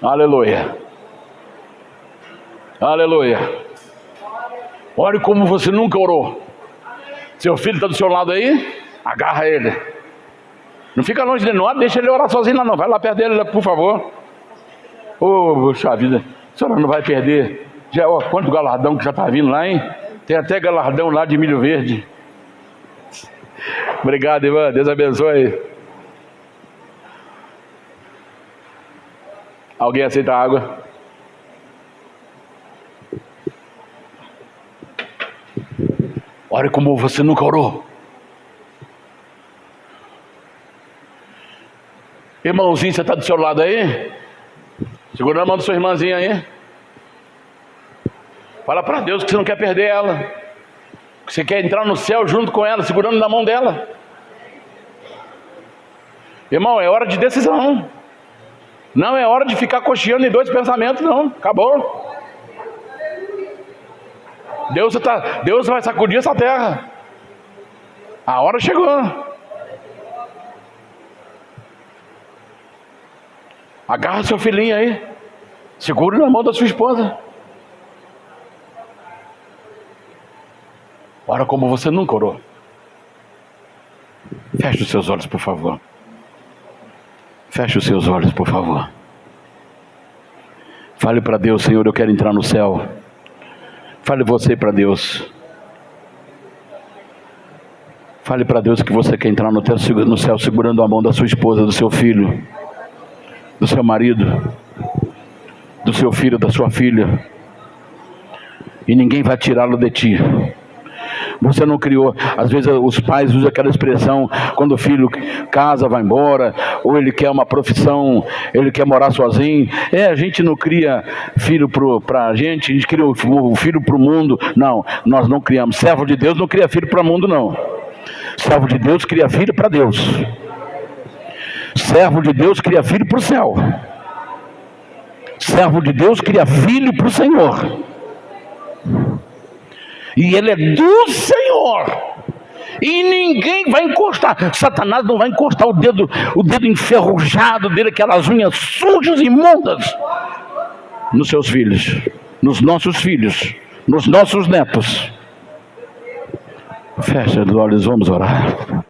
Aleluia. Aleluia. Ore como você nunca orou. Seu filho está do seu lado aí? Agarra ele. Não fica longe dele, não. Deixa ele orar sozinho lá, não. Vai lá perto dele, por favor. Puxa vida. A senhora não vai perder. Já, ó, quanto galardão que já está vindo lá, hein? Tem até galardão lá de milho verde. Obrigado, irmã. Deus abençoe. Alguém aceita água? Ore como você nunca orou. Irmãozinho, você está do seu lado aí? Segura a mão da sua irmãzinha aí. Fala para Deus que você não quer perder ela, que você quer entrar no céu junto com ela, segurando na mão dela. Irmão, é hora de decisão. Não é hora de ficar cocheando em dois pensamentos, não. Acabou. Deus vai sacudir essa terra. A hora chegou. Agarra seu filhinho aí. Segure na mão da sua esposa. Ora como você nunca orou. Feche os seus olhos, por favor. Feche os seus olhos, por favor. Fale para Deus: Senhor, eu quero entrar no céu. Fale você para Deus. Fale para Deus que você quer entrar no céu segurando a mão da sua esposa, do seu filho, do seu marido, do seu filho, da sua filha. E ninguém vai tirá-lo de ti. Você não criou. Às vezes os pais usam aquela expressão, quando o filho casa, vai embora, ou ele quer uma profissão, ele quer morar sozinho. A gente não cria filho para a gente cria o filho para o mundo. Não, nós não criamos. Servo de Deus não cria filho para o mundo, não. Servo de Deus cria filho para Deus. Servo de Deus cria filho para o céu. Servo de Deus cria filho para o Senhor. E ele é do Senhor. E ninguém vai encostar. Satanás não vai encostar o dedo enferrujado dele, aquelas unhas sujas e imundas, nos seus filhos, nos nossos filhos, nos nossos netos. Fecha os olhos, vamos orar.